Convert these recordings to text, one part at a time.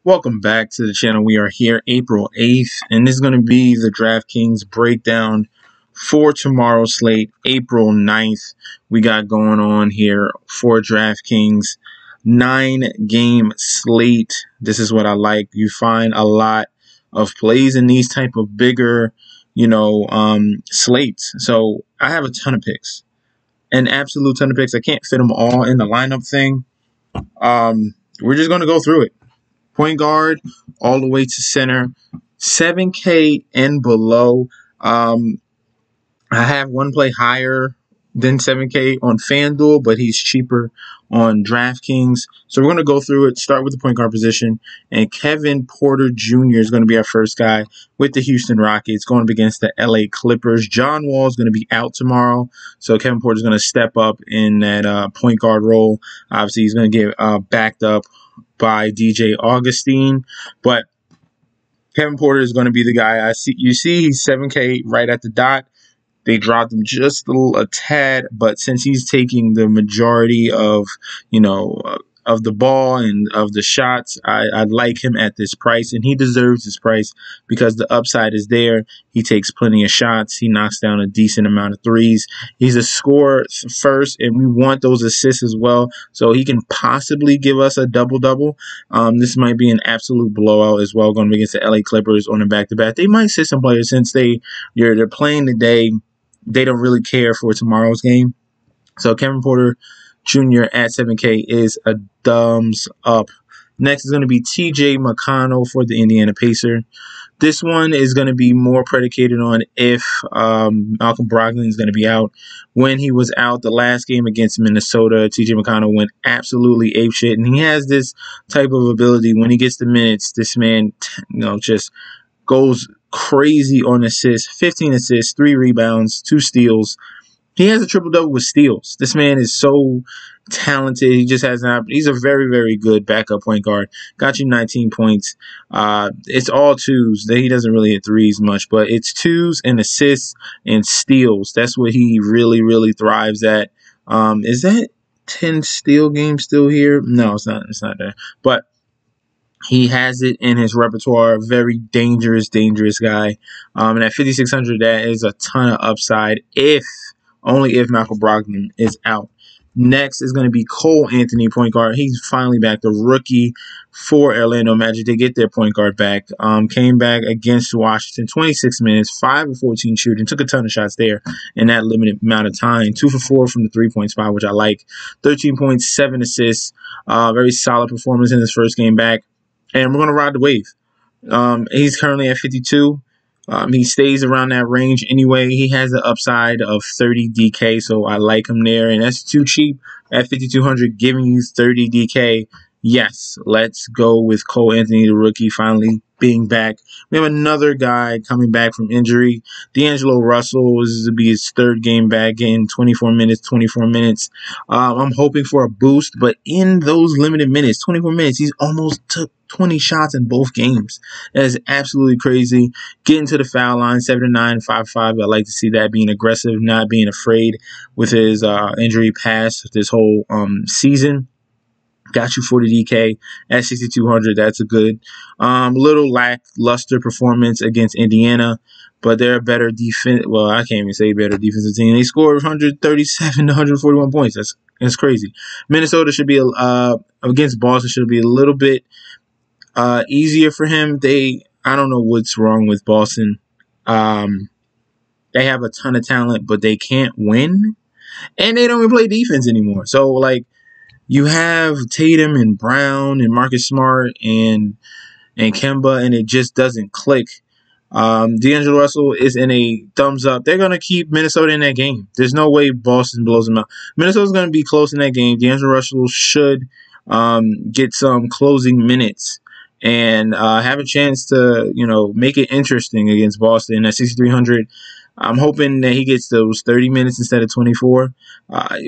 Welcome back to the channel. We are here April 8th, and this is going to be the DraftKings breakdown for tomorrow's slate, April 9th. We got going on here for DraftKings 9-game slate. This is what I like. You find a lot of plays in these type of bigger, slates. So I have a ton of picks, an absolute ton of picks. I can't fit them all in the lineup thing. We're just going to go through it. Point guard all the way to center, 7K and below. I have one play higher than 7K on FanDuel, but he's cheaper on DraftKings. So we're going to go through it, start with the point guard position. And Kevin Porter Jr. is going to be our first guy with the Houston Rockets going up against the LA Clippers. John Wall is going to be out tomorrow. So Kevin Porter is going to step up in that point guard role. Obviously, he's going to get backed up by DJ Augustine, but Kevin Porter is going to be the guy. You see he's 7K right at the dot. They dropped him just a tad, but since he's taking the majority of of the ball and of the shots, I like him at this price, and he deserves this price because the upside is there. He takes plenty of shots. He knocks down a decent amount of threes. He's a scorer first, and we want those assists as well, so he can possibly give us a double-double. This might be an absolute blowout as well, going against the LA Clippers on a back-to-back. They might sit some players since they're playing today. They don't really care for tomorrow's game. So Kevin Porter Jr. at 7K is a thumbs up. Next is going to be TJ McConnell for the Indiana Pacers. This one is going to be more predicated on if Malcolm Brogdon is going to be out. When he was out the last game against Minnesota, TJ McConnell went absolutely apeshit, and he has this type of ability. When he gets the minutes, this man, just goes crazy on assists. 15 assists, 3 rebounds, 2 steals. He has a triple-double with steals. This man is so talented. He just has he's a very, very good backup point guard. Got you 19 points. It's all twos. He doesn't really hit threes much, but it's twos and assists and steals. That's what he really, really thrives at. Is that 10 steal game still here? No, it's not. It's not there. But he has it in his repertoire. Very dangerous guy. And at 5,600, that is a ton of upside only if Malcolm Brogdon is out. Next is going to be Cole Anthony, point guard. He's finally back, the rookie for Orlando Magic. They get their point guard back. Came back against Washington, 26 minutes, 5 of 14 shooting. Took a ton of shots there in that limited amount of time. 2 for 4 from the three-point spot, which I like. 13 points, 7 assists. Very solid performance in his first game back. And we're going to ride the wave. He's currently at 52. He stays around that range anyway. He has the upside of 30 DK, so I like him there. And that's too cheap at 5,200, giving you 30 DK. Yes, let's go with Cole Anthony, the rookie, finally being back. We have another guy coming back from injury. D'Angelo Russell. This is to be his 3rd game back in 24 minutes. I'm hoping for a boost, but in those limited minutes, 24 minutes, he's almost took 20 shots in both games. That is absolutely crazy. Getting to the foul line, 7-9, 5-5. I like to see that, being aggressive, not being afraid with his injury past this whole season. Got you 40 DK at 6,200. That's a good little lackluster performance against Indiana, but they're a better defense. Well, I can't even say better defensive team. They scored 137 to 141 points. That's crazy. Minnesota should be against Boston should be a little bit easier for him. I don't know what's wrong with Boston. They have a ton of talent, but they can't win, and they don't even play defense anymore. So you have Tatum and Brown and Marcus Smart and Kemba, and it just doesn't click. D'Angelo Russell is in a thumbs up. They're going to keep Minnesota in that game. There's no way Boston blows them out. Minnesota's going to be close in that game. D'Angelo Russell should get some closing minutes and have a chance to, make it interesting against Boston at 6,300. I'm hoping that he gets those 30 minutes instead of 24.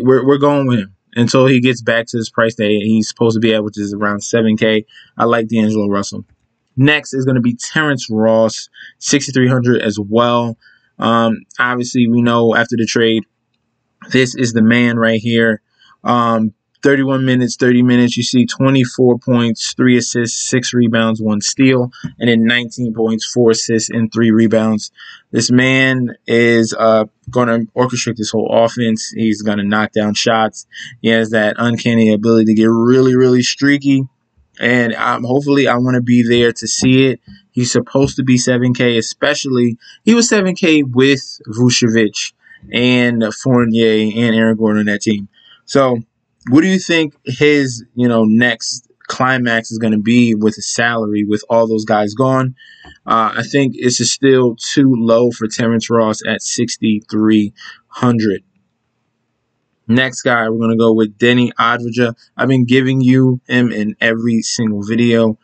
We're going with him until he gets back to his price that he's supposed to be at, which is around 7K. I like D'Angelo Russell. Next is going to be Terence Ross, 6,300 as well. Obviously, we know after the trade, this is the man right here. 31 minutes, 30 minutes, you see 24 points, 3 assists, 6 rebounds, 1 steal, and then 19 points, 4 assists, and 3 rebounds. This man is going to orchestrate this whole offense. He's going to knock down shots. He has that uncanny ability to get really, really streaky. And hopefully I want to be there to see it. He's supposed to be 7K, especially he was 7K with Vucevic and Fournier and Aaron Gordon on that team. So what do you think his, next climax is going to be with his salary with all those guys gone? I think it's just still too low for Terence Ross at 6,300. Next guy, we're going to go with Denny Adrija. I've been giving you him in every single video.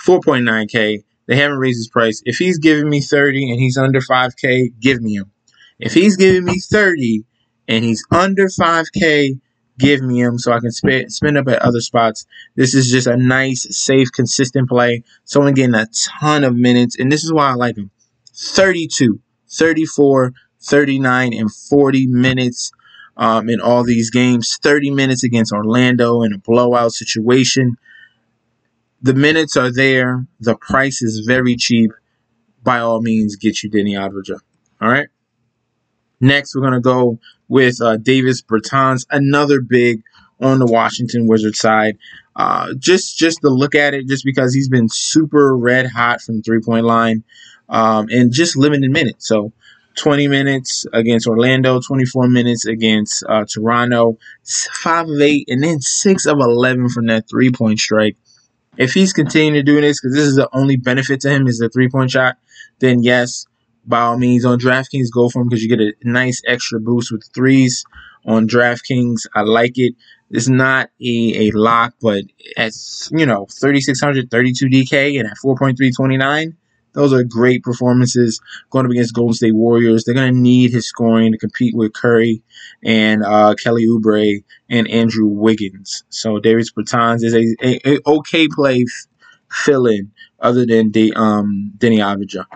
4.9K. They haven't raised his price. If he's giving me 30 and he's under 5K, give me him. If he's giving me 30 and he's under 5K, give me him so I can spend up at other spots. This is just a nice, safe, consistent play. Someone getting a ton of minutes, and this is why I like him. 32, 34, 39, and 40 minutes in all these games. 30 minutes against Orlando in a blowout situation. The minutes are there. The price is very cheap. By all means, get you Denny Adrija. All right? Next, we're going to go with Davis Bertans, another big on the Washington Wizards side. Just to look at it, just because he's been super red hot from the three-point line and just limited minutes. So 20 minutes against Orlando, 24 minutes against Toronto, 5 of 8, and then 6 of 11 from that three-point strike. If he's continuing to do this, because this is the only benefit to him is the three-point shot, then yes, by all means, on DraftKings, go for him because you get a nice extra boost with threes. On DraftKings, I like it. It's not a lock, but at 3,600, 32 DK, and at 4.329, those are great performances going up against Golden State Warriors. They're going to need his scoring to compete with Curry and Kelly Oubre and Andrew Wiggins. So Davis Bertans is a okay play fill-in other than Denny Adrija.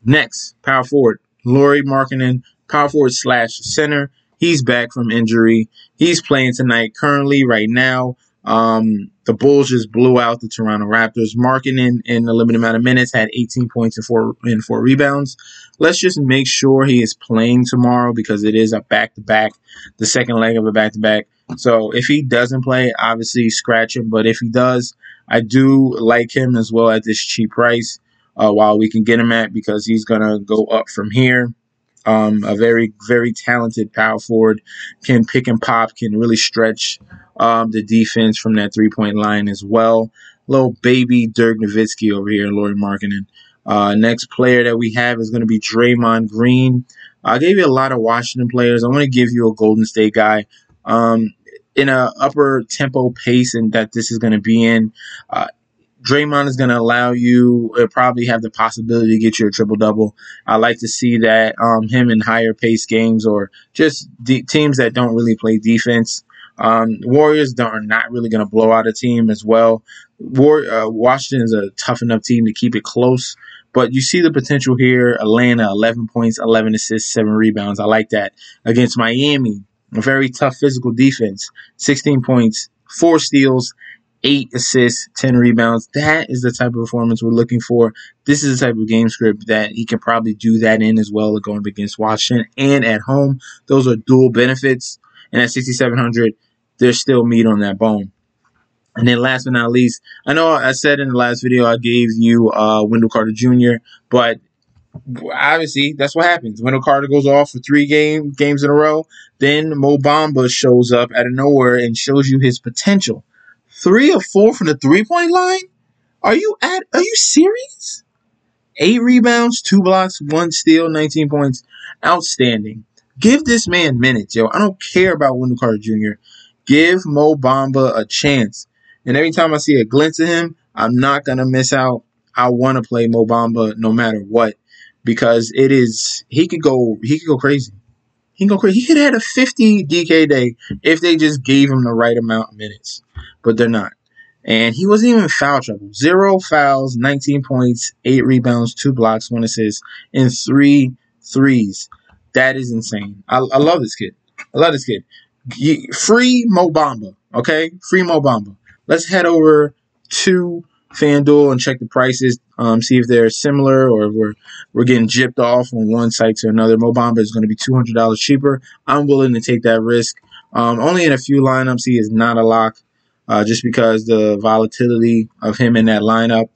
Next, power forward, Lauri Markkanen, power forward / center. He's back from injury. He's playing tonight currently right now. The Bulls just blew out the Toronto Raptors. Markkanen in a limited amount of minutes had 18 points and 4 rebounds. Let's just make sure he is playing tomorrow because it is a back-to-back, the second leg of a back-to-back. So if he doesn't play, obviously scratch him. But if he does, I do like him as well at this cheap price while we can get him at because he's going to go up from here. A very, very talented power forward, can pick and pop, can really stretch the defense from that three-point line as well. Little baby Dirk Nowitzki over here, Lauri Markkanen. Next player that we have is going to be Draymond Green. I gave you a lot of Washington players. I want to give you a Golden State guy in a upper tempo pace and that this is going to be in. Draymond is going to allow you probably have the possibility to get you a triple-double. I like to see that him in higher pace games or just teams that don't really play defense. Warriors are not really going to blow out a team as well. Washington is a tough enough team to keep it close. But you see the potential here. Atlanta, 11 points, 11 assists, 7 rebounds. I like that. Against Miami, a very tough physical defense. 16 points, 4 steals, 8 assists, 10 rebounds. That is the type of performance we're looking for. This is the type of game script that he can probably do that in as well, going up against Washington and at home. Those are dual benefits. And at 6,700, there's still meat on that bone. And then last but not least, I know I said in the last video I gave you Wendell Carter Jr., but obviously that's what happens. Wendell Carter goes off for 3 games in a row. Then Mo Bamba shows up out of nowhere and shows you his potential. 3 of 4 from the three-point line? Are you serious? 8 rebounds, 2 blocks, 1 steal, 19 points. Outstanding. Give this man minutes, yo. I don't care about Wendell Carter Jr. Give Mo Bamba a chance. And every time I see a glimpse of him, I'm not going to miss out. I want to play Mo Bamba no matter what because he could go crazy. He can go crazy. He could have had a 50 DK day if they just gave him the right amount of minutes. But they're not. And he wasn't even in foul trouble. 0 fouls, 19 points, 8 rebounds, 2 blocks, 1 assist, and 3 threes. That is insane. I love this kid. Free Mo Bamba, okay? Free Mo Bamba. Let's head over to FanDuel and check the prices, see if they're similar or if we're getting gypped off on one site to another. Mo Bamba is going to be $200 cheaper. I'm willing to take that risk. Only in a few lineups, he is not a lock, just because the volatility of him in that lineup.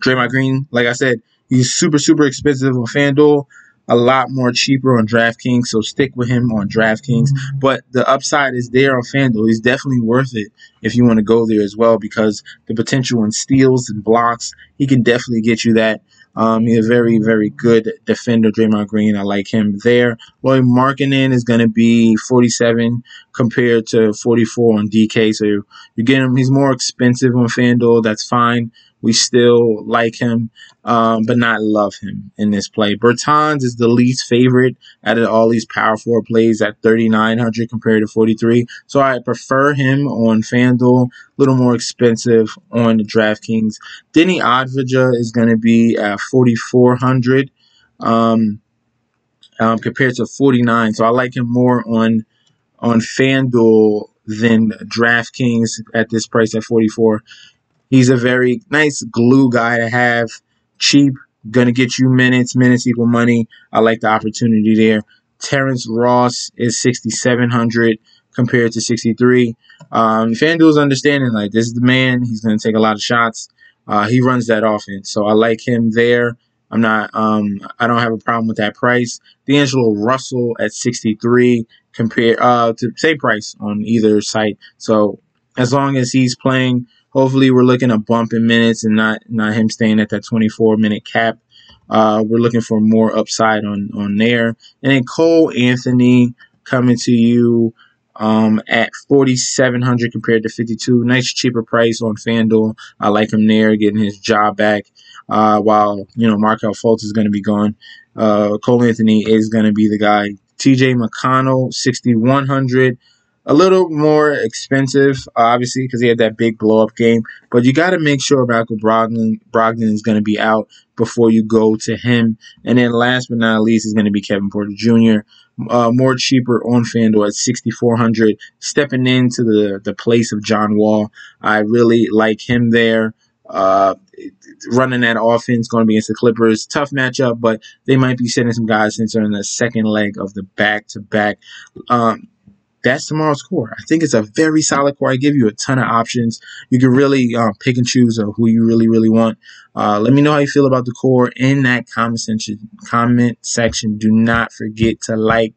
Draymond Green, like I said, he's super, super expensive on FanDuel, a lot more cheaper on DraftKings, so stick with him on DraftKings. But the upside is there on FanDuel. He's definitely worth it if you want to go there as well, because the potential in steals and blocks, he can definitely get you that. He's a very, very good defender, Draymond Green. I like him there. Lloyd Markkanen is going to be 47 compared to 44 on DK, so you get him. He's more expensive on FanDuel. That's fine. We still like him, but not love him in this play. Bertans is the least favorite out of all these power forward plays at 3,900 compared to 43. So I prefer him on FanDuel, a little more expensive on the DraftKings. Denny Adrija is going to be at 4,400 compared to 49. So I like him more on FanDuel than DraftKings at this price at 44. He's a very nice glue guy to have. Cheap, going to get you minutes. Minutes equal money. I like the opportunity there. Terence Ross is 6,700 compared to 63. FanDuel's understanding, like, this is the man. He's going to take a lot of shots. He runs that offense, so I like him there. I don't have a problem with that price. D'Angelo Russell at 63 compared to same price on either site. So as long as he's playing, hopefully we're looking a bump in minutes and not him staying at that 24-minute cap. We're looking for more upside on there. And then Cole Anthony coming to you at 4,700 compared to 52. Nice cheaper price on FanDuel. I like him there, getting his job back. While Markelle Fultz is going to be gone, Cole Anthony is going to be the guy. TJ McConnell, 6,100. A little more expensive, obviously, because he had that big blow-up game. But you got to make sure Malcolm Brogdon is going to be out before you go to him. And then last but not least is going to be Kevin Porter Jr., more cheaper on FanDuel at 6,400, stepping into the place of John Wall. I really like him there. Running that offense, going to be against the Clippers. Tough matchup, but they might be sending some guys since they're in the second leg of the back-to-back. That's tomorrow's core. I think it's a very solid core. I give you a ton of options. You can really pick and choose who you really, really want. Let me know how you feel about the core in that comment section. Do not forget to like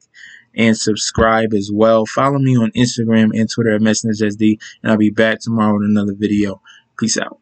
and subscribe as well. Follow me on Instagram and Twitter at MessageSD, and I'll be back tomorrow with another video. Peace out.